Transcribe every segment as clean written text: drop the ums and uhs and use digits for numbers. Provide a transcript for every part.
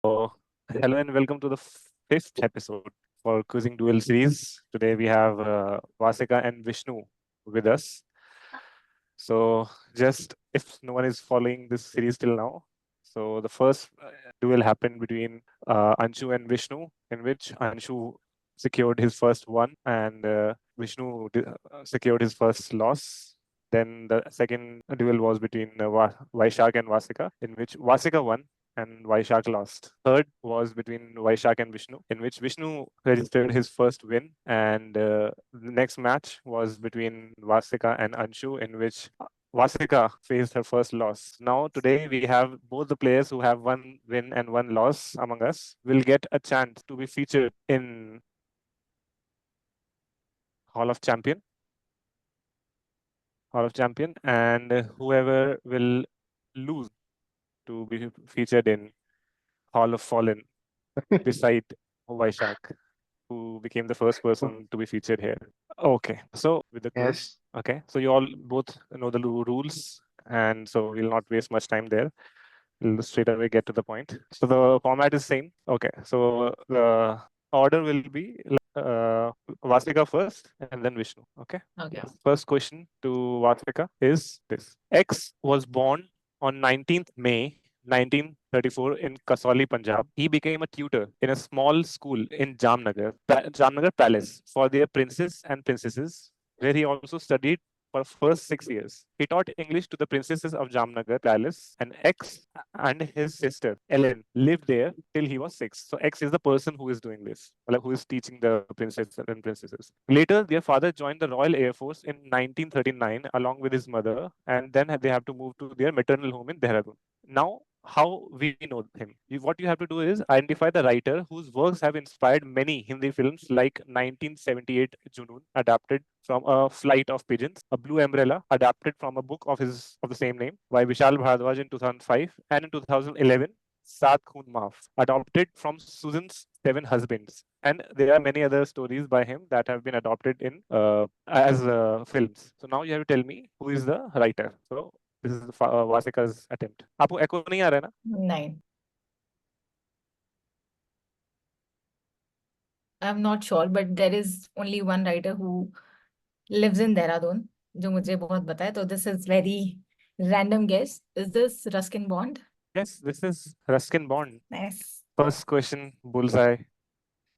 So, hello and welcome to the fifth episode for Quizzing Duel series. Today we have Vasika and Vishnu with us. So, just if no one is following this series till now, so the first duel happened between Anshu and Vishnu, in which Anshu secured his first one and Vishnu secured his first loss. Then the second duel was between Vaishak and Vasika, in which Vasika won and Vaishak lost. Third was between Vaishak and Vishnu, in which Vishnu registered his first win. And the next match was between Vasika and Anshu, in which Vasika faced her first loss. Now, today we have both the players who have one win and one loss among us will get a chance to be featured in Hall of Champion. Hall of Champion, and whoever will lose to be featured in Hall of Fallen beside Vaishak, who became the first person to be featured here. Okay, so with the quiz, Yes. okay, so you all both know the rules, and so we'll not waste much time there. We'll straight away get to the point. So the format is same. Okay, so the order will be Vasika first and then Vishnu. Okay. Okay. First question to Vasika is this: X was born on 19th May 1934 in Kasauli, Punjab. He became a tutor in a small school in Jamnagar Palace for their princes and princesses, where he also studied for first 6 years. He taught English to the princesses of Jamnagar Palace, and X and his sister Ellen lived there till he was 6. So X is the person who is doing this, like who is teaching the princesses and princesses. Later, their father joined the Royal Air Force in 1939 along with his mother, and then they have to move to their maternal home in Dehradun. Now, how we know him? What you have to do is identify the writer whose works have inspired many Hindi films like 1978 Junoon, adapted from A Flight of Pigeons, A Blue Umbrella, adapted from a book of the same name by Vishal Bhardwaj in 2005, and in 2011, Saat Khoon Maaf, adopted from Susan's Seven Husbands. And there are many other stories by him that have been adopted in as films. So now you have to tell me who is the writer. So this is Vasika's attempt. आपको echo नहीं आ रहा है ना? नहीं. I'm not sure, but there is only one writer who lives in Dehradun, जो मुझे बहुत पता है. So this is very random guess. Is this Ruskin Bond? Yes, this is Ruskin Bond. Nice. First question, bullseye.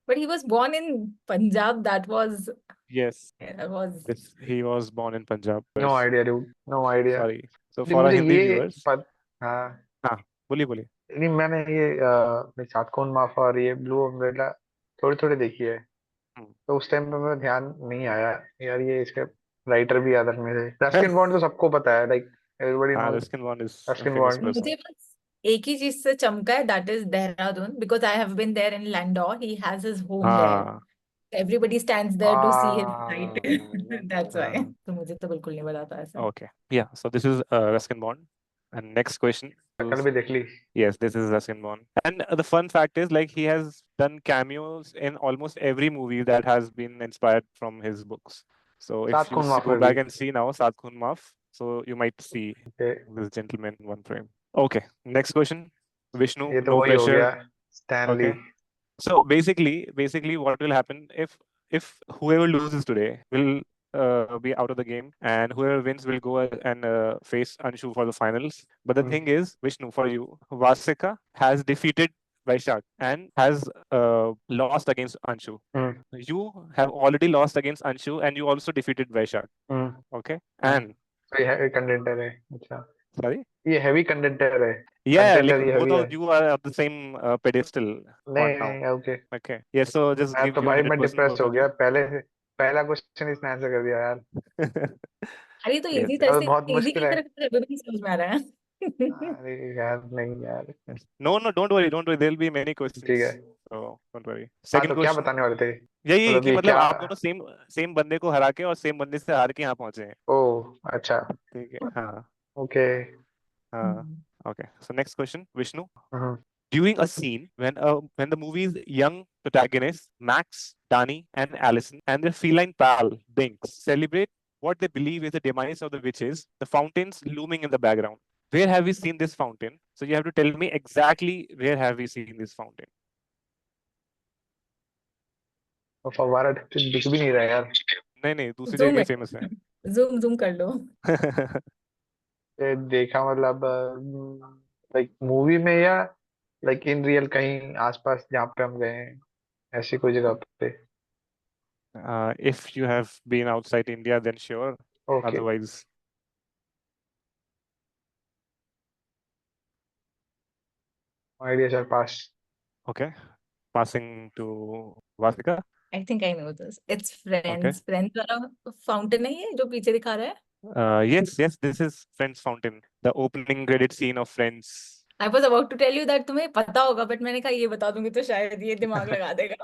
But he was born in Punjab. That was Yes, he was born in Punjab. No idea, dude. No idea. Sorry. So नहीं, for our मुझे Hindi ये viewers, हाँ हाँ, बोलिए. नहीं, मैंने ये सात कौन माफा और ये ब्लू अम्ब्रेला थोड़ी थोड़ी देखी है। तो उस टाइम पे मेरा ध्यान नहीं आया यार, ये इसके राइटर भी याद रखने थे। रस्किन बॉन्ड तो सबको पता है, like everybody knows Ruskin Bond is a Ruskin famous Bond. person. मुझे बस एक ही चीज से चमका है, that is Dehradun, because I have been there in Landau. He has his home there. हाँ, Everybody stands there to see his site. That's why. हाँ। तो मुझे तो बिल्कुल नहीं पता था ऐसा. okay. Yeah, so this is Ruskin Bond. And next question. शक्ल भी देख ली। Yes, this is Ruskin Bond. And the fun fact is, like, he has done cameos in almost every movie that has been inspired from his books. So if सात you खून माफ go भी। back and see now, Saat Khoon Maaf, so you might see Okay, this gentleman in one frame. Okay, next question. Vishnu, ये तो no वही हो pressure. गया, Stanley. Okay. So basically, what will happen if whoever loses today will be out of the game, and whoever wins will go and face Anshu for the finals. But the thing is, Vishnu, for you, Vasika has defeated Vaishak and has lost against Anshu. You have already lost against Anshu, and you also defeated Vaishak. Okay, and तो ये heavy contender है। अच्छा, sorry. ये heavy contender है। Yeah, like contender ये both heavy है। of you are at the same pedestal नहीं on now. नहीं, okay. Okay. Yeah, so just मैं give तो your भाई मैं 100% डिप्रेस both हो of गया, you. पहला क्वेश्चन इसने आंसर कर दिया यार। अरे तो Yes, इजी yes. और से बहुत इजी मुश्किल की है। तरफ मुझे अभी भी नहीं समझ में आ रहा है. अरे यार नहीं यार। Yes. No, don't worry. There'll be many ठीक है। questions. So don't worry. हाँ, Second तो क्या question. बताने वाले थे? यही मतलब कि ये मतलब क्या? आप दोनों सेम बंदे को हरा के और सेम बंदे से हार के यहाँ पहुंचे हैं. ओह अच्छा, ठीक है. हाँ. ओके। हाँ. Okay. So next question, Vishnu. Hmm, During a scene when the movie's young protagonists Max, Danny, and Allison and their feline pal Binks celebrate what they believe is the demise of the witches, the fountains looming in the background. where have we seen this fountain? So you have to tell me exactly where have we seen this fountain. और फव्वारा दिख भी नहीं रहा यार। नहीं दूसरी zoom जगह फेमस है। जूम कर लो। ये देखा मतलब लाइक मूवी में या लाइक इन रियल कहीं आसपास जहाँ पे हम गए हैं ऐसी कोई जगह पे। If you have been outside India, then sure. Okay Otherwise, idea sir pass. okay. Passing to Vasika. I think I know this. It's Okay. Friends वाला फाउंटेन है ये जो पीछे दिखा रहा है। Yes, this is Friends Fountain, the opening credit scene of Friends. I was about to tell you that तुम्हें पता होगा, बट मैंने कहा ये बता दूंगी तो शायद ये दिमाग लगा देगा।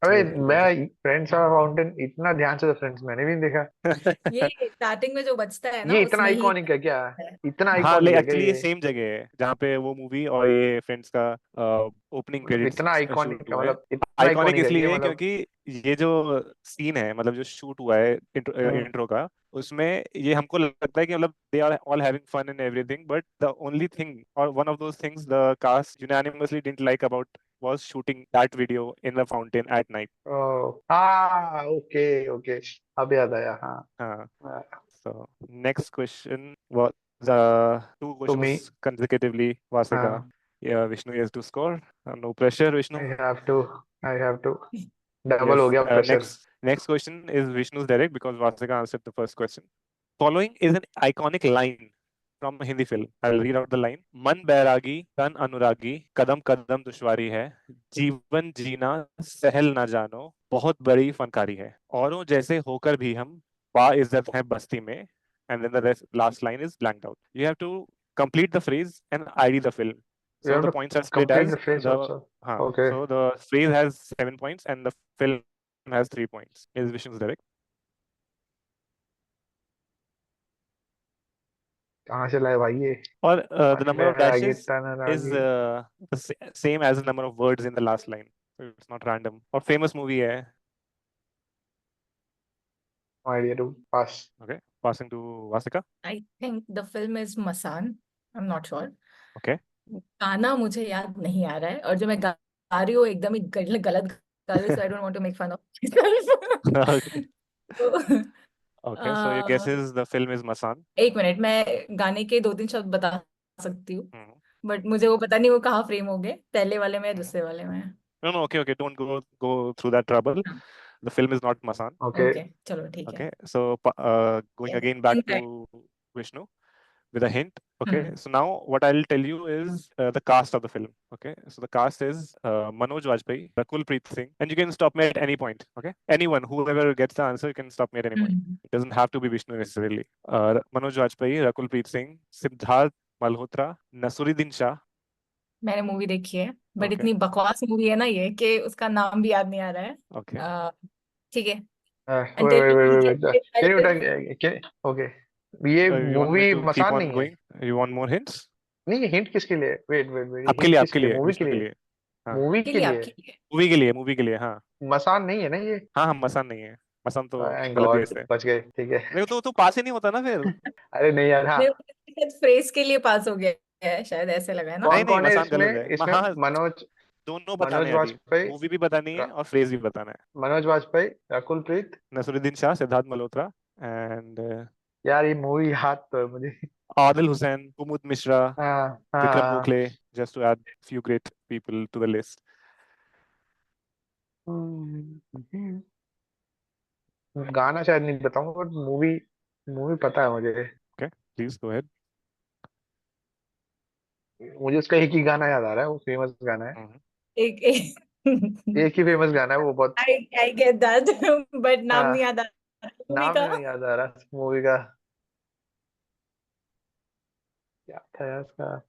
अबे बिल्कुल मैं फ्रेंड्स वाला फाउंटेन इतना ध्यान से तो फ्रेंड्स मैंने भी नहीं देखा। ये स्टार्टिंग में जो बचता है ना ये इतना उसमें ही आइकॉनिक है क्या? है। इतना हाँ, आइकॉनिक है क्या एक्चुअली ये ये? सेम जगह है जहाँ पे वो मूवी और ये फ्रेंड्स का ओपनिंग मतलब क्रेडिट्स इतना आइकॉनिक शूट का हुआ है। मतलब इतना आइकॉनिक आइकॉनिक है इसलिए ये है मतलब। क्योंकि ये जो सीन है, मतलब जो शूट हुआ है इंट्रो का, उसमें ये हमको लगता है कि मतलब they are all having fun and everything, but the only thing और one of those things the cast unanimously didn't like about was shooting that video in the fountain at night. Oh हाँ okay okay अब याद आया हाँ। हाँ. हाँ, So next question was the two तो मी questions consecutively, Vasika. हाँ Yeah, Vishnu has to score. No pressure, Vishnu. I have to double हो Yes. गया pressure. Next question is Vishnu's direct because Vasika answered the first question. Following is an iconic line from a Hindi film. I'll read out the line. मन बैरागी तन अनुरागी कदम कदम दुश्वारी है जीवन जीना सहल ना जानो बहुत बड़ी फनकारी है औरों जैसे होकर भी हम बाइज्जत हैं बस्ती में, and then the last line is blanked out. You have to complete the phrase and ID the film. You So have the to points are split complete as the phrase the also. Okay so the phrase has 7 points and the film has 3 points. Is Vishnu's direct? कहाँ से लाए भाई ये? Or the मन number of Bairagi dashes तन is ragi. same as the number of words in the last line. So it's not random. Or famous movie hai. Idea to pass. Okay. Passing to Vasika. I think the film is Masaan. I'm not sure। Okay. गाना मुझे याद नहीं आ रहा है और जो मैं गा रही हूँ एकदम ही गलत गा रही हूँ, so I don't want to make fun of myself। तो, Okay. So your guess is the film is Masan. एक मिनट, मैं गाने के 2-3 शब्द बता सकती हूँ, Hmm. बट मुझे वो पता नहीं वो कहाँ फ्रेम हो गए, पहले वाले में या Hmm. दूसरे वाले में। No. Okay. Don't go through that trouble. The film is not Masan. Okay okay चलो ठीक है। Okay. So going Yes, again back in to fact, Vishnu with a hint. Okay. So now what I'll tell you is the cast of the film. Okay. So the cast is Manoj Vajpayee, Rakul Preet Singh, and you can stop me at any point. Okay. Anyone, whoever gets the answer, you can stop me at any point. It doesn't have to be Vishnu necessarily. Manoj Vajpayee, Rakul Preet Singh, Siddharth Malhotra, Nasuruddin Shah. मैंने movie देखी है, but Okay. इतनी बकवास movie है ना ये कि उसका नाम भी याद नहीं आ रहा है। Okay. ठीक है। Wait Until wait we wait get can you it, can okay ये You want me movie to keep Masaan on नहीं है? going? You want more hints? नहीं हिंट किसके लिए? वेट वेट वेट आपके हिंट लिए, किसके आपके लिए? लिए, मूवी के विष्णु के लिए? लिए. हाँ. मूवी के के लिए लिए? आपके लिए। मूवी के लिए, हाँ. मसान नहीं है ना ये? हाँ, हम मसान नहीं है. मसान तो थैंक गलत गॉड गेस है. बच गए ठीक है। नहीं तो पास ही नहीं होता ना फिर. अरे नहीं यार हाँ। नहीं, फ्रेज के लिए पास हो गया है शायद, ऐसे लगा है ना। नहीं कौन कौन है मसान इसमें? गलत है. इसमें हाँ, मनोज दोनों बताने मनोज हैं अभी. वाजपेयी मूवी भी बतानी है र- और फ्रेज भी बताना है. मनोज वाजपेयी रकुल प्रीत। नसरुद्दीन शाह, सिद्धार्थ मल्होत्रा एंड यार ये मूवी याद तो है मुझे। आदिल हुसैन, कुमुद मिश्रा, हाँ विक्रम हाँ। Gokhale, just to add few great people to the list. गाना शायद नहीं बताऊंगा बट मूवी मूवी पता है मुझे। Okay, please go ahead. मुझे उसका एक ही गाना याद आ रहा है, वो फेमस गाना है। Mhm. एक एक एक ही फेमस गाना है वो बहुत। आई गेट दैट, बट नाम नहीं हाँ याद आ मूवी नाम का। नहीं याद आ रहा मूवी का। क्या था यार उसका?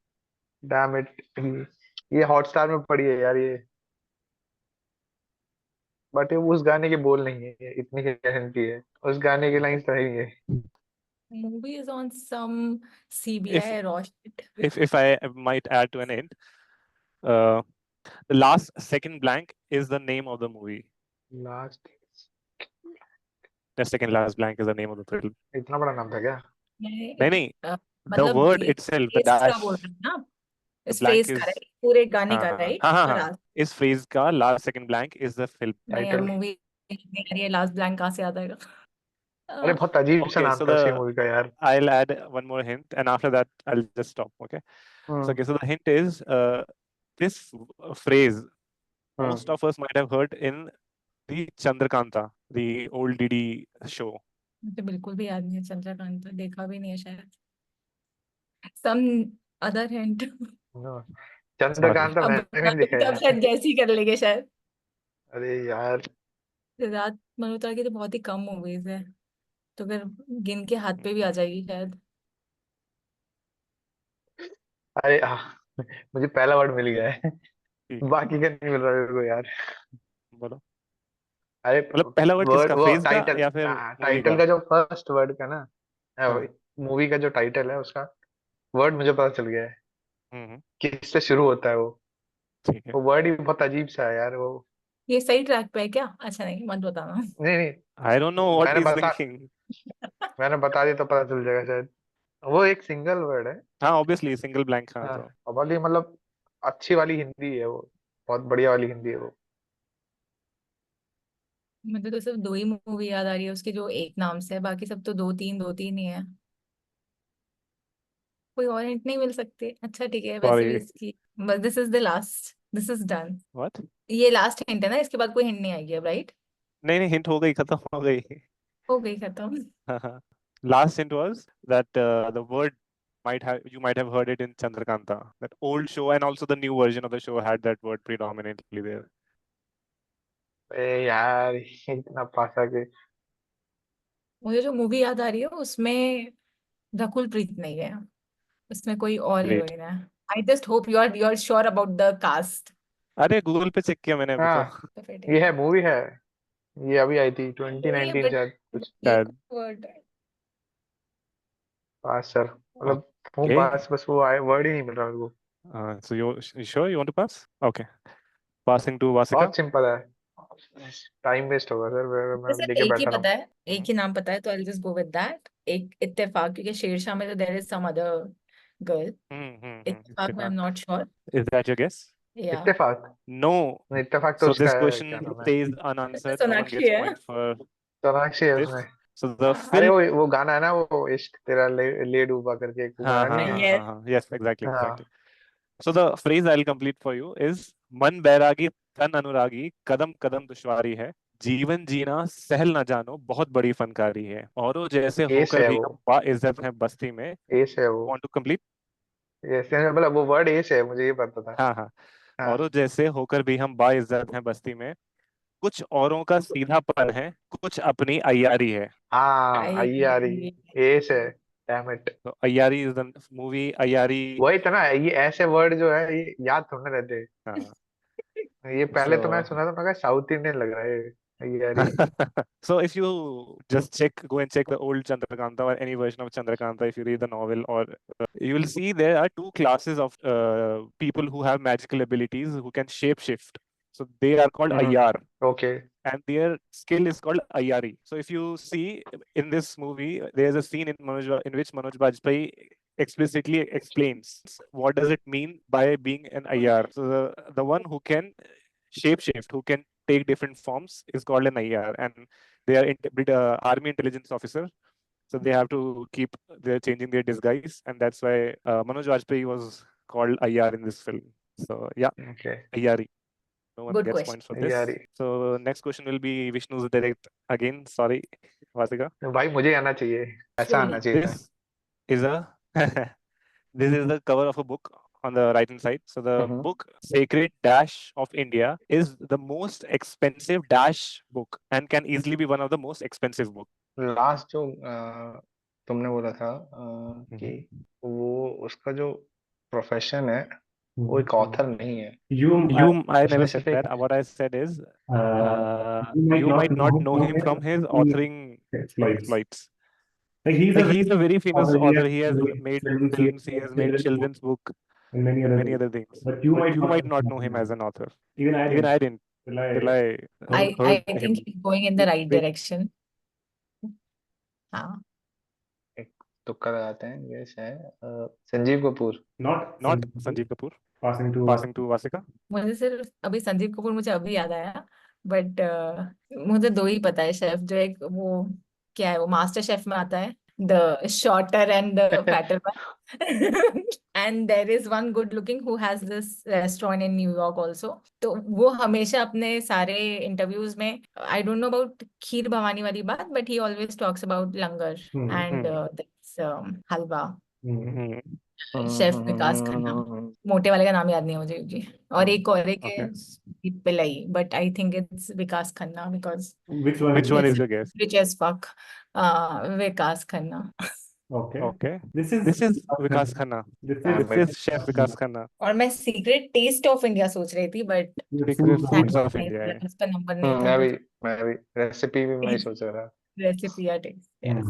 Damn it. ये हॉटस्टार में पड़ी है यार ये। बट ये उस गाने के बोल नहीं है, ये इतनी गारंटी है उस गाने की लाइन तो नहीं है। Movie is on some If CBI रोशेट। if I might add to an end, uh, the last second blank is the name of the movie. Last The second last blank is the name of the film. इतना बड़ा नाम था क्या? नहीं. The मतलब word ये itself, the phrase का बोल dash, रहे हैं ना, the इस blank फ्रेज का, is राइट, पूरे गाने हाँ का, हाँ राइट, हाँ हाँ और हाँ इस phrase का last second blank is the film नहीं यार, title. मूवी नहीं आ रही है, लास्ट ब्लैंक कहाँ से आता है? अरे बहुत अजीब सा Okay, नाम so था उसी the मूवी का यार। I'll add one more hint, and after that I'll just stop. Okay. So hmm okay, so the hint is this phrase most hmm of us might have heard in the Chandrakanta, the old DD show. मुझे बिल्कुल भी याद नहीं है, चंद्रकांत देखा भी नहीं है शायद। Some other hint. Sorry. Chandrakant अब मैंने भी नहीं देखा तो अब यार। शायद गैस ही कर लेंगे शायद। अरे यार। सिद्धार्थ मल्होत्रा की तो बहुत ही कम मूवीज है, तो फिर गिन के हाथ पे भी आ जाएगी शायद। अरे मुझे पहला वर्ड मिल गया है। ठीक है, बाकी का नहीं मिल रहा मेरे को यार। बोलो। अरे मतलब पहला वर्ड वर्ड किसका, वो phrase का टाइटल, या फिर मूवी टाइटल का? का जो फर्स्ट वर्ड का ना, हाँ। मूवी का जो टाइटल है उसका वर्ड मुझे पता चल गया है, हम्म। किससे शुरू होता है वो। ठीक है। वो वर्ड ही बहुत अजीब सा है यार वो। ये सही ट्रैक पे है क्या? अच्छा नहीं, मत बताना। नहीं नहीं, I don't know what मैंने he's बता thinking. मैंने बता दी तो पता चल जाएगा शायद। वो एक सिंगल वर्ड है। हाँ ऑब्वियसली सिंगल ब्लैंक, हाँ हाँ, तो और वाली मतलब अच्छी वाली हिंदी है वो, बहुत बढ़िया वाली हिंदी है वो। मुझे तो सिर्फ दो ही मूवी याद आ रही है उसके, जो एक नाम से है, बाकी सब तो दो तीन ही है। कोई और हिंट नहीं मिल सकते? अच्छा ठीक है, वैसे भी सॉरी। इसकी, बस this is the last, this is done. What? ये लास्ट हिंट है ना, इसके बाद कोई हिंट नहीं आएगी अब, राइट? नहीं नहीं, हिंट हो गई, खत्म हो गई। हो गई खत्म। हाँ हाँ। Last hint was that the word might have you might have heard it in Chandrakanta. That old show and also the new version of the show had that word predominantly there. ए यार इतना पासा के। मुझे जो movie याद आ रही है उसमें रकुल प्रीत नहीं है, उसमें कोई और Great. हीरोइन है। I just hope you are sure about the cast. अरे गूगल पे चेक किया मैंने अभी तो। हाँ, तो फिर ये ठीक है, है। मूवी है, ये अभी आई थी नहीं है 2019 बट शायद कुछ। ये शायद। वर्ड। पास सर, मतलब हूँ Okay. पास, बस वो आए वर्ड ही नहीं मिल रहा मेरे को। So you sure you want to pass? Okay. Passing to Vasika. बहुत सिंपल है, टाइम वेस्ट होगा सर, मैं सिर्फ लेके एक ही बैठा रहा पता हूँ। है, एक ही नाम पता है, तो I just go with that. एक इत्तेफाक, क्योंकि शेरशाह में तो there is some other girl. Ittefaq में I am Ittifaq. Not sure. Is that your guess? या इत्तेफाक? No. नहीं, इत्तेफाक तो So उसका this है, क्या question नाम है, stays unanswered. No one Sonakshi gets है। point for सोनाक्षी है this. उसमें। So the अरे film. वो गाना है ना, वो इश्क तेरा ले डूबा करके एक वो हाँ गाना हाँ नहीं है। हाँ हाँ यस। हाँ. Yes, exactly, exactly. हाँ। So the phrase I'll complete for you is मन बैरागी तन अनुरागी कदम कदम दुश्वारी है जीवन जीना सहल न जानो बहुत बड़ी फनकारी है औरों जैसे एस होकर है भी वो, हम बाइज्जत हैं बस्ती में। एस है वो। Want to complete? एस मतलब वो वर्ड एस है, मुझे ये पता था। हाँ हाँ। हाँ औरों जैसे होकर भी हम बाइज्जत हैं बस्ती में कुछ औरों का सीधापन है कुछ अपनी अय्यारी है। हाँ, आई अय्यारी, एस है, डैम इट। तो अय्यारी इज द मूवी अय्यारी। वही था ना, ये ऐसे वर्ड जो है ये याद थोड़े ना रहते। हाँ। ये पहले तो मैं So सुना था, मैं कहा साउथ इंडियन लग रहा है ये अय्यारी। so if you just go and check the old Chandrakanta or any version of Chandrakanta, if you read the novel, or you will see there are two classes of people who have magical abilities who can shape shift. So they are called Ayyar, okay. and their skill is called Ayyari. So if you see in this movie, there's a scene in which Manoj Bajpayee explicitly explains what does it mean by being an Ayyar. So the one who can shapeshift, who can take different forms, is called an IR, and they are army intelligence officer. So they have to keep they're changing their disguise, and that's why Manoj Vajpayee was called IR in this film. So yeah, okay, IRE. No one good gets question. points for Aiyaary. this. So next question will be Vishnu's direct again. Sorry, Vasika. भाई मुझे आना चाहिए, ऐसा आना slowly. चाहिए था। This is a this is the cover of a book on the right hand side. So the hmm. book Sacred Dash of India is the most expensive dash book and can easily be one of the most expensive book. Last जो तुमने बोला था कि Mhm. वो उसका जो profession है वो एक ऑथर नहीं है, I never said specific. that. What I said is, you might not know him from his authoring exploits. Like he's a very famous author. He has made films. He has made children's book and many other things. But you might not know him as an author. Even I didn't till I I heard think him. Going in the right एक, direction. हाँ। एक तुक्का लगाते हैं, guess है Sanjeev Kapoor. Not Sanjeev Kapoor. Passing to Vasika. मुझे सिर्फ अभी संजीव कपूर मुझे अभी याद आया, बट मुझे दो ही पता है शेफ, जो एक वो क्या है, वो मास्टर शेफ में आता है, the shorter and the fatter one and there is one good looking who has this restaurant in New York also. तो वो हमेशा अपने सारे इंटरव्यूज में, I don't know about Kheer Bhavani वाली बात, but he always talks about langar and this halwa. Chef Vikas Khanna, मोटे वाले का नाम याद नहीं है मुझे जी। और एक Okay. है Pillai, but I think it's Vikas Khanna because Which one is your guess? Rich as fuck. Vikas Khanna. Okay. This is Vikas Khanna. This is Chef Vikas Khanna. और मैं सीक्रेट टेस्ट ऑफ इंडिया सोच रही थी, but Secret Foods of India है। उसका number नहीं था, मैं भी रेसिपी भी मैं ही सोच रहा था। रेसिपी या taste. Yes.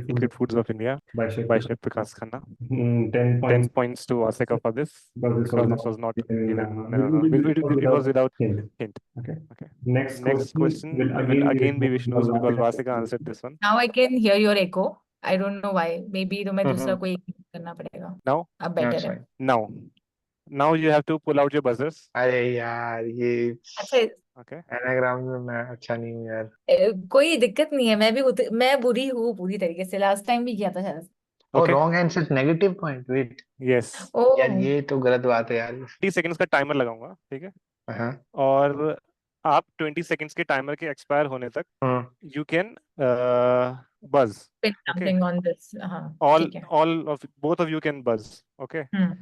Secret Foods of India by Chef by Chef Vikas Khanna. 10 10 points points to Asika for this because because this was not given, given. It was without hint. hint. Okay. Okay. Next question will will again be Vishnu's Vishnu's because Vasika answered this one. Now I can hear your echo, I don't know why, may be तो मैं दूसरा कोई करना पड़ेगा। Now, अब better है। now you have to pull out your buzzers. अरे यार ये अच्छा, Okay. एनाग्राम में मैं अच्छा नहीं हूँ यार। कोई दिक्कत नहीं है, मैं बुरी हूँ पूरी तरीके से, लास्ट टाइम भी किया था शायद। Oh Okay. Wrong answer negative point, wait Yes. Oh यार ये तो गलत बात है यार। 30 सेकंड्स का टाइमर लगाऊंगा, ठीक है? हाँ और आप 20 सेकंड्स के टाइमर के एक्सपायर होने तक you can buzz. Pin Okay. Something on this. हाँ All ठीक है। both of you can buzz. Okay. Hmm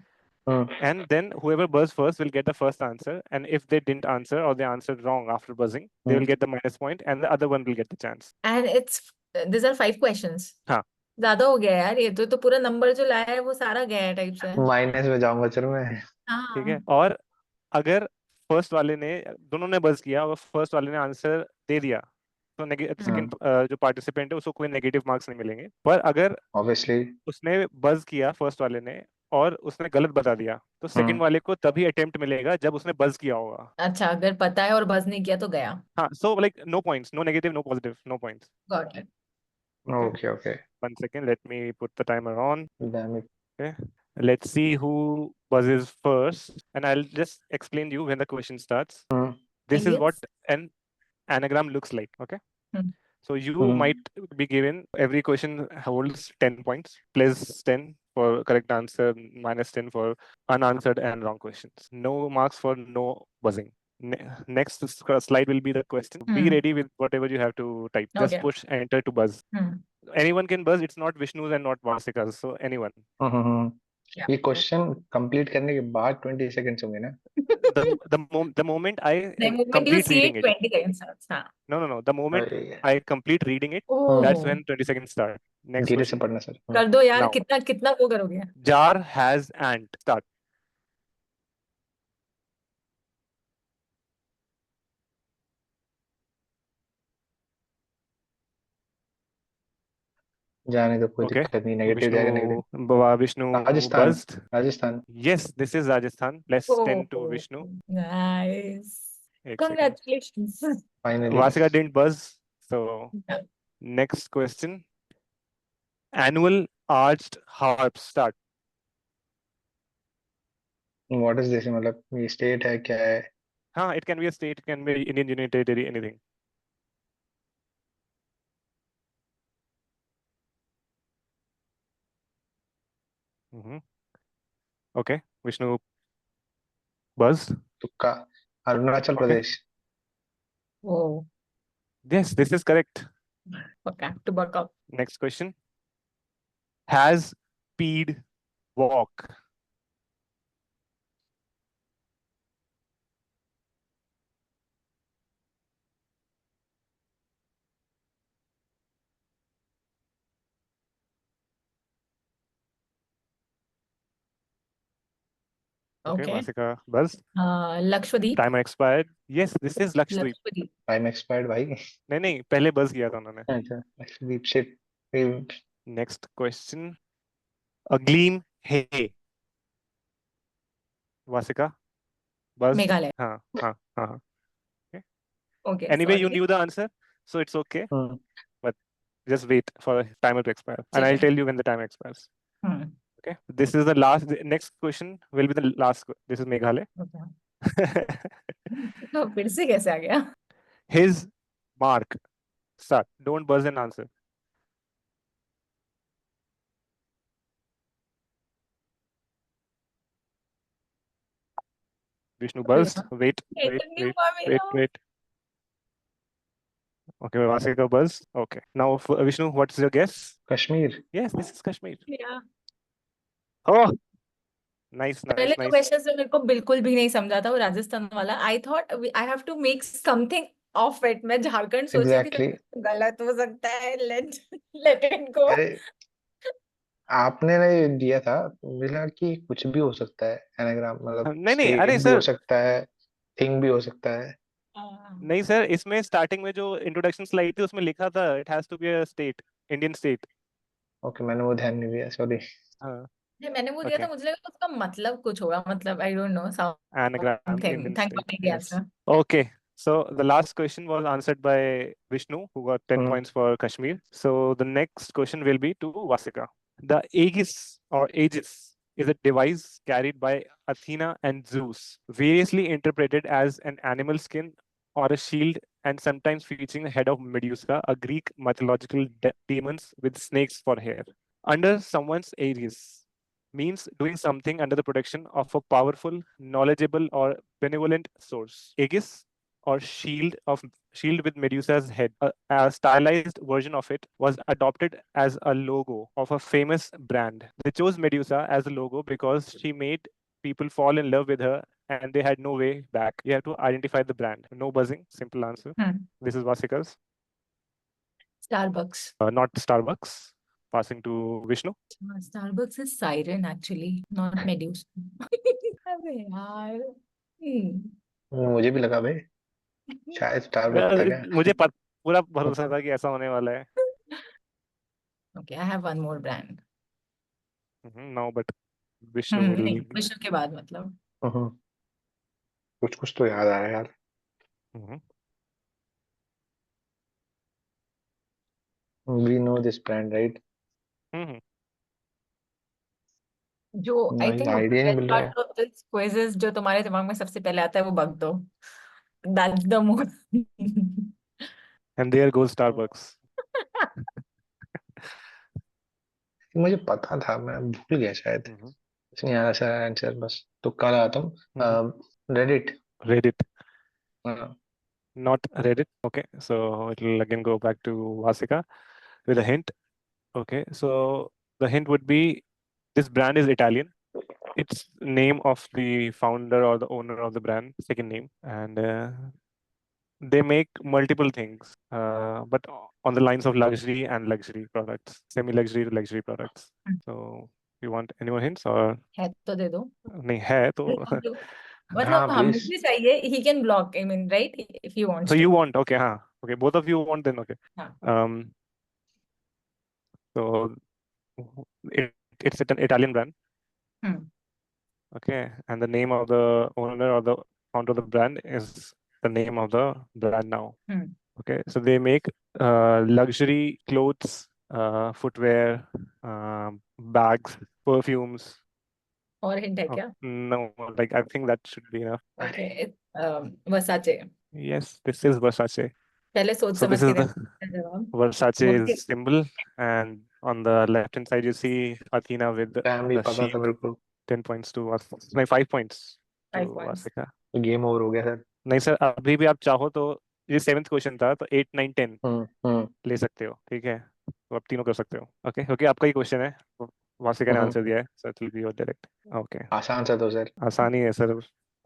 And then whoever buzzed first will get the first answer, and if they didn't answer or they answered wrong after buzzing, they will get the minus point, and the other one will get the chance. And it's this are 5 questions. हाँ। ज्यादा हो गया यार, ये तो पूरा number जो लाया है वो सारा गया है टाइप से। माइनस में जाऊंगा चलो मैं। ठीक है। हाँ और अगर फर्स्ट वाले ने, दोनों ने बज किया और फर्स्ट वाले ने आंसर दे दिया, तो सेकंड जो पार्टिसिपेंट है उसको कोई नेगेटिव मार्क्स नहीं मिलेंगे। पर अगर ऑब्वियसली उसने बज किया फर्स्ट वाले ने और उसने गलत बता दिया, तो सेकंड वाले को तभी अटेम्प्ट मिलेगा जब उसने बज किया होगा। अच्छा, अगर पता है और बस नहीं किया तो गया। हाँ, so like no points, no negative, no positive, no points. Got it. Okay okay 1 second, let me put the timer on. Damn it. Okay, let's see who buzzes first, and I'll just explain to you when the question starts. This is what an anagram looks like. Okay, so you might be given, every question holds 10 points, plus 10 for correct answer, minus 10 for unanswered and wrong questions. No marks for no buzzing. Next slide will be the question. Be ready with whatever you have to type. Just Okay. push enter to buzz. Anyone can buzz. It's not Vishnu's and not Vasika's. So anyone. ये question complete करने के बाद 20 seconds होंगे ना? The moment I The moment you complete see reading it, it. 20 seconds starts. हाँ। No. The moment अरे I complete reading it, that's when 20 seconds start. Next धीरे से question. पढ़ना सर। कर दो यार, Now. कितना कितना वो करोगे? Jar has ant. Start. जाने दो, कोई Okay. दिक्कत नहीं, नेगेटिव जाएगा negative. Vishnu Rajasthan buzzed. Rajasthan. Yes, this is Rajasthan. Plus 10 to Vishnu. Nice. एक second. Congratulations. Finally Vasika didn't buzz. So next question. Annual arched harps. Start. What is this, मतलब ये state है क्या है? हाँ, it can be a state, it can be Indian Union Territory, anything. Okay, Vishnu buzzed. तुक्का Arunachal Okay. Pradesh. Oh, Yes, this is correct. okay, to buck up. Next question. Has peed walk. Okay, Okay. Vasika buzzed. Lakshadweep. Timer expired. Yes, this is Lakshadweep. Lakshadweep. Time expired भाई। नहीं, पहले बज किया था उन्होंने. अच्छा Lakshadweep shit. Next question. A gleam hay. Vasika buzzed. Meghalaya. हाँ. Okay, Anyway, you sorry. knew the answer, so it's okay. But Just wait for the timer to expire, and ठीक I'll है tell you when the time expires. Okay, this is the last. The next question will be the last. This is Meghalaya. तो फिर से कैसे आ गया? His mark. Start. Don't buzz and answer. Vishnu buzzed. Wait, wait, नहीं wait, हुआ wait, मेरा. wait. Okay, Vasika buzz. Okay. Now, Vishnu, what's your guess? Kashmir. Yes, this is Kashmir. Yeah. Oh, nice, पहले nice, तो nice. Question मेरे को बिल्कुल भी नहीं समझा था वो राजस्थान वाला. I thought I have to make something of it. मैं झारखंड सोच रही थी एग्जैक्टली. गलत हो सकता है. Let it go. अरे आपने ना ये दिया था, मुझे लगा कि कुछ भी हो सकता है. एनाग्राम मतलब नहीं नहीं, अरे स्टेट भी हो सर, सकता है, थिंग भी हो सकता है. नहीं सर, इसमें स्टार्टिंग में जो इंट्रोडक्शन स्लाइड थी उसमें लिखा था it has to be a state, Indian state. Okay, मैंने वो ध्यान नहीं दिया, सॉरी. हाँ. नहीं, मैंने वो दिया Okay. था, मुझे लगा उसका मतलब कुछ होगा. मतलब आई don't no Anagram, something. Indian thank state. You for the Yes. Answer. Okay. So the last question was answered by Vishnu, who got 10 hmm. points for Kashmir. So the next question will be to Vasika. The Aegis or Aegis is a device carried by Athena and Zeus, variously interpreted as an animal skin or a shield, and sometimes featuring the head of Medusa, a Greek mythological demons with snakes for hair. Under someone's Aegis means doing something under the protection of a powerful, knowledgeable, or benevolent source. Aegis or shield with Medusa's head, a stylized version of it, was adopted as a logo of a famous brand. They chose Medusa as a logo because she made people fall in love with her and they had no way back. You have to identify the brand. No buzzing, simple answer. This is Vasika's. Starbucks. Not Starbucks. Passing to Vishnu. Starbucks is siren actually, not Medusa. अबे यार. मुझे भी लगा भाई शायद Starbucks था क्या. मुझे पूरा भरोसा था कि ऐसा होने वाला है. Okay, I have one more brand. No, but Vishnu will. नहीं, विश्व के बाद मतलब. कुछ कुछ तो याद आ रहा है यार. We know this brand, right? जो आई थिंक आइडिया नहीं बेस्ट मिल रहा है. Part of this quiz is जो तुम्हारे दिमाग में सबसे पहले आता है वो बग दो. That's the more. And there goes Starbucks. मुझे पता था, मैं भूल गया शायद. नहीं आ रहा सर आंसर, बस तुक्का लगाता हूँ. रेडिट. Reddit. हाँ. Not Reddit. Okay, so it'll again go back to Vasika with a hint. Okay, so the hint would be this brand is Italian. It's name of the founder or the owner of the brand, second name, and they make multiple things, but on the lines of luxury and luxury products, semi-luxury to luxury products. So, you want any more hints or? है तो दे दो. नहीं है तो. मतलब हाँ हमें please. भी चाहिए. He can block. I mean, right? If he wants So you to. want? Okay, हाँ. Okay, both of you want then. Okay. हाँ. So it's an Italian brand. Okay, and the name of the owner or the founder of the brand is the name of the brand now. Okay, so they make luxury clothes, footwear, bags, perfumes. और hint है क्या? No, like I think that should be enough. Okay, Versace. Yes, this is Versace. पहले सोच So समझ this के is the देना जवाब. Versace symbol, and on the left hand side you see Athena with time भी the पता था shield. मेरे को. 10 points to us. नहीं, 5 points to 5 points. Vasika. Game over हो गया सर. नहीं सर, अभी भी आप चाहो तो ये 7th क्वेश्चन था तो 8, 9, 10 ले सकते हो. ठीक है, तो आप तीनों कर सकते हो. ओके ओके, आपका ही क्वेश्चन है. वासिका ने आंसर दिया है, so it will be your direct. Okay, आसान सा तो सर. आसानी है सर.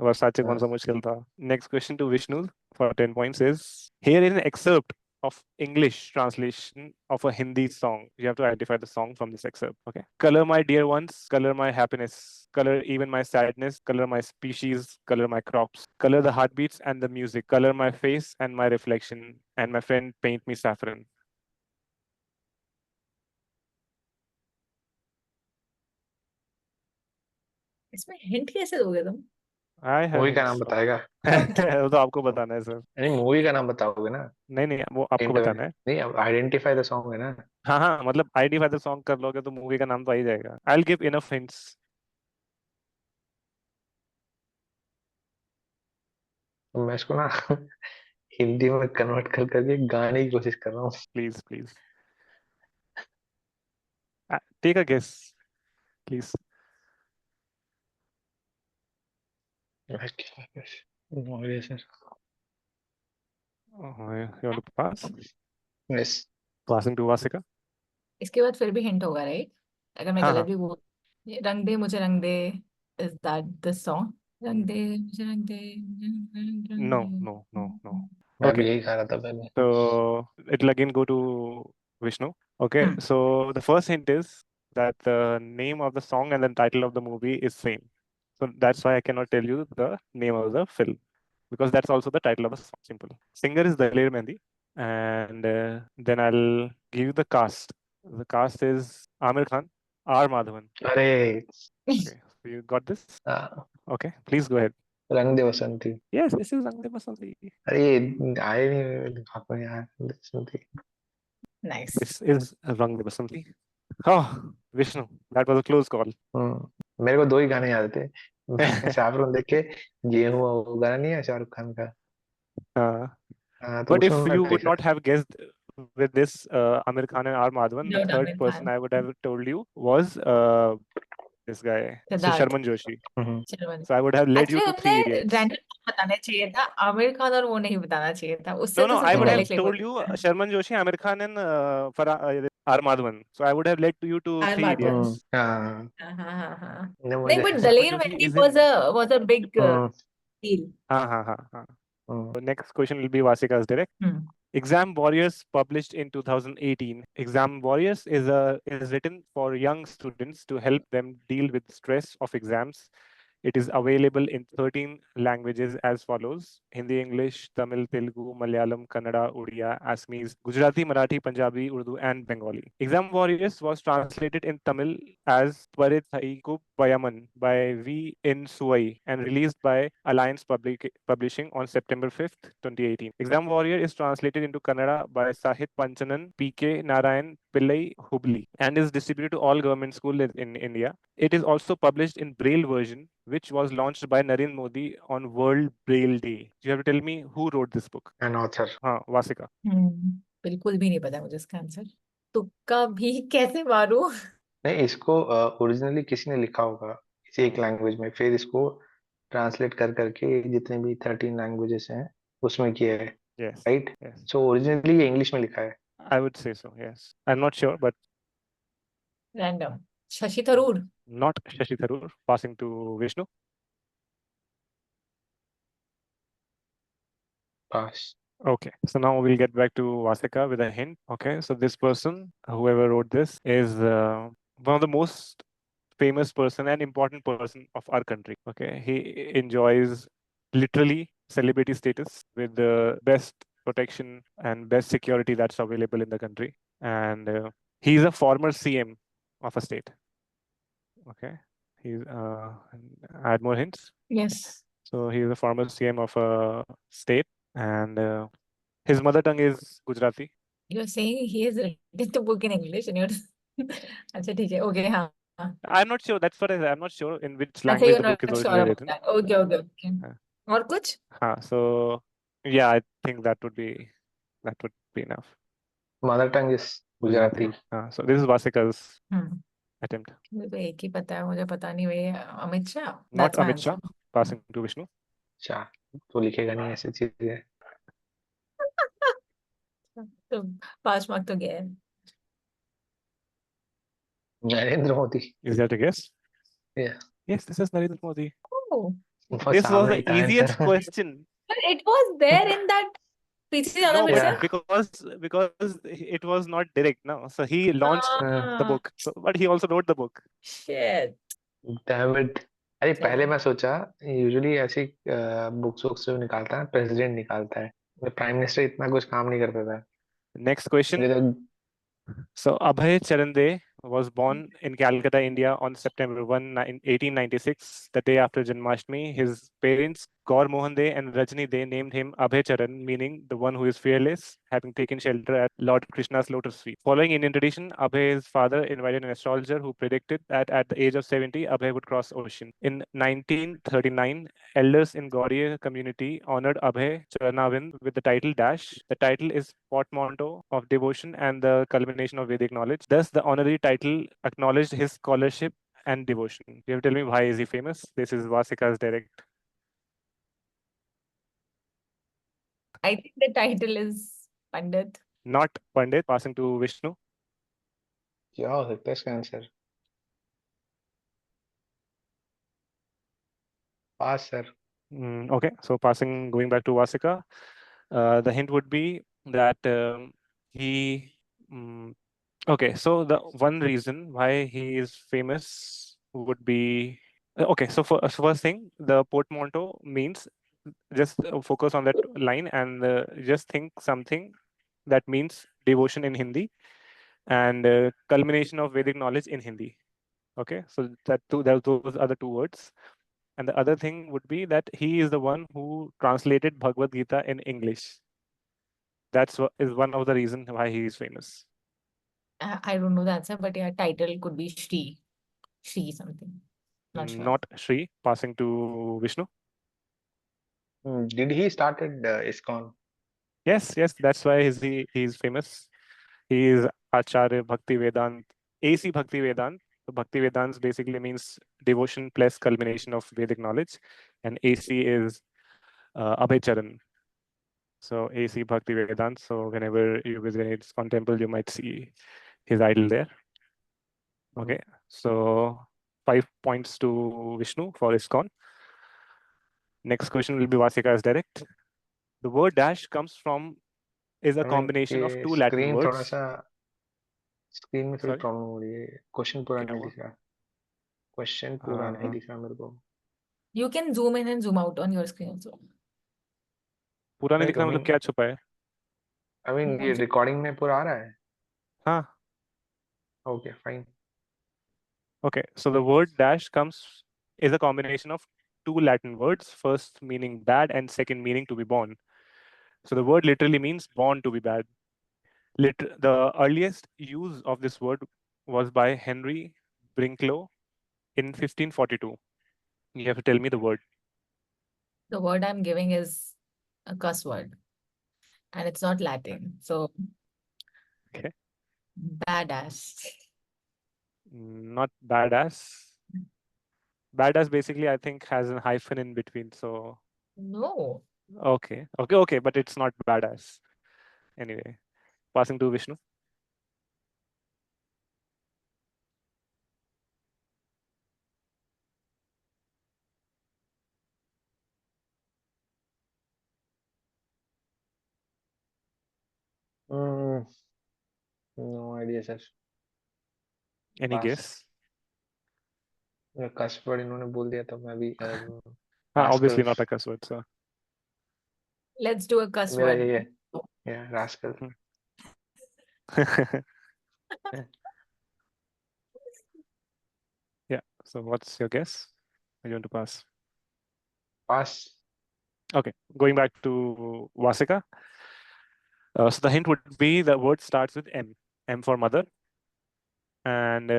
वर्साचे कौन सा मुश्किल था. Next question to Vishnu for 10 points is here is an excerpt of English translation of a Hindi song. You have to identify the song from this excerpt. Okay. Color my dear ones, color my happiness, color even my sadness, color my species, color my crops, color the heartbeats and the music, color my face and my reflection, and my friend paint me saffron. इसमें hint कैसे दोगे तुम? I have movie का hints. नाम बताएगा? वो तो आपको बताना है सर. नहीं, मूवी का नाम बताओगे ना? नहीं नहीं, वो आपको हिंट बताना है. नहीं, आइडेंटिफाई द सॉन्ग है ना? हाँ हाँ, मतलब आइडेंटिफाई द सॉन्ग कर लोगे तो मूवी का नाम तो आ ही जाएगा. I will give enough hints. तो मैं इसको ना हिंदी में कन्वर्ट कर करके गाने की कोशिश कर रहा हूँ। Please please take a guess please. Sir. You want to pass? Yes. Passing to Vasika. इसके बाद फिर भी हिंट होगा, राइट? अगर मैं हाँ गलत हाँ. भी बोल, ये रंग दे मुझे रंग दे, इज दैट द सॉन्ग? रंग दे मुझे रंग दे, रंग No दे। no no no. मैं भी Okay, यही खा रहा था पहले। so it'll again go to Vishnu. Okay, so the first hint is that the name of the song and the title of the movie is same. So that's why I cannot tell you the name of the film, because that's also the title of the song. Simple. Singer is Dalir Mehndi, and then I'll give you the cast. The cast is Amir Khan, R. Madhavan. अरे Okay, so you got this? हाँ, Okay, please go ahead. रंग दे बसंती। Yes, this is Rang De Basanti. अरे ये आए नहीं मेरे दिमाग में यार, बसंती। Nice. This is Rang De Basanti. Oh, Vishnu, that was a close call. मेरे को दो ही गाने याद थे। शाहरुख खान देख के, ये हुआ वो गाना नहीं है शाहरुख खान का? Uh, हाँ, तो but उसमें if मैं you would देखा। not have guessed with this Amir Khan and R. Madhavan, the without third Aamir person Khan, I would have told you was this guy, Mr. Siddharth Sharman Joshi. Hmm, Sharma. So I would have led you actually to हमने Three Idiots. Random बताना चाहिए था, आमिर खान और वो नहीं बताना चाहिए था, No, उससे no, तो I सबसे would पहले have क्लिक told होता you है। Sharman Joshi, Amir Khan, and R. Madhavan. So I would have led you to R Three Madhavan. Idiots. हाँ। हाँ हाँ हाँ हाँ। नहीं नहीं, मुझे but Sharman Daler Joshi Mehndi is in. Was a big hmm, deal. हाँ हाँ हाँ हाँ. Hmm, So next question will be Vasika's direct. Hmm. Exam Warriors published in 2018. Exam Warriors is written for young students to help them deal with stress of exams. It is available in 13 languages as follows: Hindi, English, Tamil, Telugu, Malayalam, Kannada, Odia, Assamese, Gujarati, Marathi, Punjabi, Urdu, and Bengali. Exam Warriors was translated in Tamil as Twarit Haiku Payaman by V. N. Suwai and released by Alliance Publishing on September 5th, 2018. Exam Warrior is translated into Kannada by Sahit Panchanan, P.K. Narayan Pillai Hubli, and is distributed to all government schools in India. It is also published in Braille version, which was launched by Narendra Modi on World Braille Day. You have to tell me who wrote this book. An author. हाँ, Vasika. बिल्कुल भी नहीं पता मुझे इसका answer, तुक्का भी कैसे मारूं? नहीं, इसको ओरिजिनली किसी ने लिखा होगा किसी एक लैंग्वेज में, फिर इसको ट्रांसलेट कर करके जितने भी 13 लैंग्वेजेस हैं उसमें किया है, Yes, right? yes. So originally ये इंग्लिश में लिखा है। I would say so, yes. I'm not sure, but random, Shashi Tharoor. not Shashi Tharoor. Passing to Vishnu. Pass. Okay, so now we'll get back to Vasika with a hint. Okay, so this person, whoever wrote this, is one of the most famous person and important person of our country. Okay, he enjoys literally celebrity status with the best protection and best security that's available in the country, and he's a former CM of a state. Okay, he's add more hints. Yes. So he is a former CM of a state, and his mother tongue is Gujarati. You are saying he has written the book in English and you अच्छा ठीक है, okay, हाँ हाँ। I'm not sure. That's what I'm not sure in which अच्छा, language you the are book is not sure originally about written. That, okay okay okay. Uh, और कुछ? so yeah, I think that would be enough. Mother tongue is Gujarati. Gujarati. So this is Vasika's hmm, attempt. मुझे तो एक ही पता है, मुझे पता नहीं भाई, Amit Shah, Not that's my Amit Shah. Answer. Passing to Vishnu. अच्छा, तो लिखेगा नहीं ऐसी चीजें। तो 5 मार्क तो गया है। Narendra Modi. Is that a guess? Yeah, Yes, this is Narendra Modi. ओह, वो This was सामने the ही था easiest answer. question. but it was there in that, पीछे ज्यादा No, मेरे but से। Yeah. because it was not direct now. So he launched the हाँ, book. So, but he also wrote the book. shit। Damn it. अरे पहले चलो, मैं सोचा यूजुअली ऐसी बुक्स वुक्स जो निकालता है प्रेसिडेंट निकालता है, प्राइम मिनिस्टर इतना कुछ काम नहीं करता था। Next question. मुझे तो So Abhay Charande was born in Calcutta, India on September 1, 1896, the day after Janmashtami. His parents, Gaur Mohan De and Rajni De, named him Abhay Charan, meaning the one who is fearless, having taken shelter at Lord Krishna's lotus feet. Following Indian tradition, Abhay's father invited an astrologer who predicted that at the age of 70, Abhay would cross ocean. In 1939, elders in Gauriya community honored Abhay Charanavind with the title Dash. The title is portmanteau of devotion and the culmination of Vedic knowledge. Thus, the honorary title acknowledged his scholarship and devotion. You have to tell me why is he famous? This is Vasika's direct. I think the title is Pandit. Not Pandit. Passing to Vishnu. क्या हो सकता है इसका answer? Pass sir. Okay, so going back to Vasika, the hint would be that he. Okay, so the one reason why he is famous would be okay. So first thing, the portmanteau means just focus on that line and just think something that means devotion in Hindi and culmination of Vedic knowledge in Hindi. Okay, so those are the two words. And the other thing would be that he is the one who translated Bhagavad Gita in English. That's is one of the reasons why he is famous. I don't know the answer, but yeah, title could be Shri. Shri something. Not sure. Not Shri. Passing to Vishnu. Did he started ISKCON? Yes, that's why he's famous. He is Acharya Bhakti Vedant, AC Bhakti Vedant. So Bhakti Vedant basically means devotion plus culmination of Vedic knowledge, and AC is Abhay Charan. So AC Bhakti Vedant. So whenever you visit ISKCON temple, you might see his idol there. Okay, so 5 points to Vishnu for ISKCON. Next question will be Vasika's direct. The word dash is a combination of two Latin words. थोड़ा सा screen में थोड़ी problem हो रही है. Question पूरा नहीं दिख रहा. क्वेश्चन पूरा नहीं दिख रहा मेरे को. You can zoom in and zoom out on your screen also. पूरा नहीं दिख रहा मतलब क्या छुपा है? I mean ये रिकॉर्डिंग में पूरा आ रहा है. हाँ. Okay, fine. Okay, so the word dash is a combination of two Latin words, first meaning bad and second meaning to be born. So the word literally means born to be bad. The earliest use of this word was by Henry Brinklow in 1542. You have to tell me the word. The word I'm giving is a cuss word, and it's not Latin. So, okay, badass. Not badass. Badass basically, I think, has a hyphen in between. So no. Okay, but it's not badass. Anyway, passing to Vishnu. No idea, sir. Any guess? Cos word इन्होंने बोल दिया तो मैं भी obviously not a cuss word, so let's do a cuss word. Yeah, rascal. Yeah, so what's your guess? Are you want to pass? Pass. Okay, going back to Vasika. So the hint would be the word starts with M. M for mother. And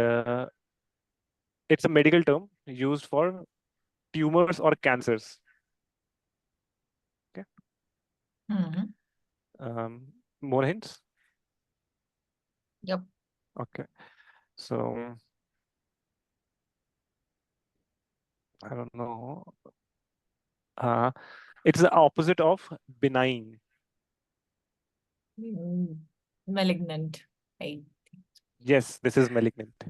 it's a medical term used for tumors or cancers. Okay. More hints? Yep. Okay. So I don't know. It's the opposite of benign. Malignant. Yes, this is malignant.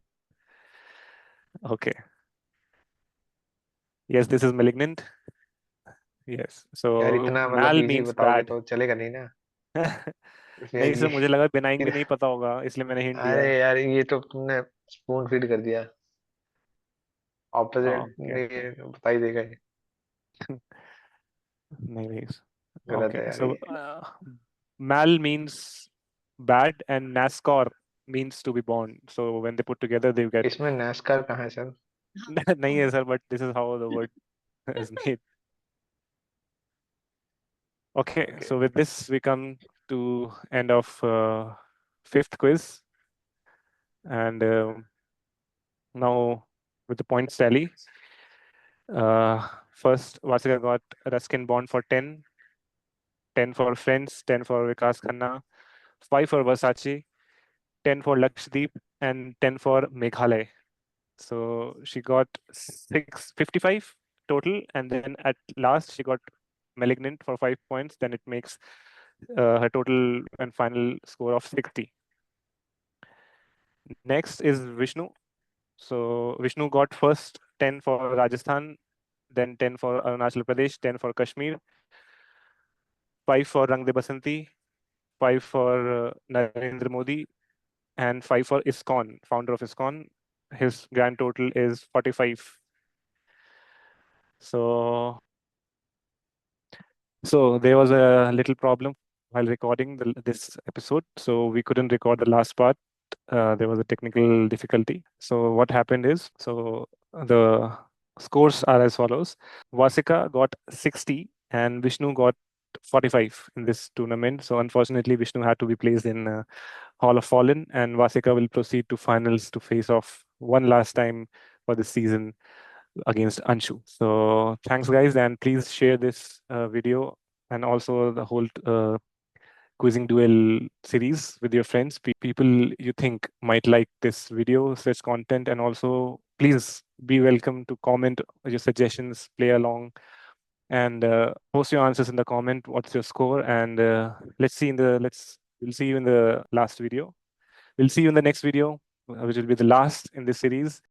Okay. Yes, this is malignant. Yes. So यार इतना mal easy means बताओगे bad. तो चलेगा नहीं ना. नहीं sir, मुझे लगा benign भी नहीं पता होगा, इसलिए मैंने हिंट दिया. अरे यार ये तो तुमने स्पून फीड कर दिया. ऑपोजिट बता ही देगा ये. नहीं. गलत Okay, है यार so ये. mal means bad and NASCAR means to be born. So when they put together, they get. इसमें NASCAR कहाँ है सर? नहीं है sir, but this is how the word is made. Okay, so with this we come to end of fifth quiz, and now with the points tally. First, Vasika got Ruskin Bond for 10, 10 for Friends, 10 for Vikas Khanna, 5 for Versace, 10 for Lakshdeep, and 10 for Meghalaya. So she got 655 total, and then at last she got Malignant for 5 points. Then it makes her total and final score of 60. Next is Vishnu. So Vishnu got first 10 for Rajasthan, then 10 for Arunachal Pradesh, 10 for Kashmir, 5 for Rang De Basanti, 5 for Narendra Modi, and 5 for ISKCON, founder of ISKCON. His grand total is 45. So there was a little problem while recording this episode. So we couldn't record the last part. There was a technical difficulty. So what happened is, the scores are as follows. Vasika got 60 and Vishnu got 45 in this tournament. So unfortunately, Vishnu had to be placed in Hall of Fallen, and Vasika will proceed to finals to face off one last time for this season against Anshu. So thanks, guys, and please share this video and also the whole quizzing duel series with your friends, people you think might like this video, such content, and also please be welcome to comment your suggestions, play along, and post your answers in the comment. What's your score? And we'll see you in the last video. We'll see you in the next video, which will be the last in this series.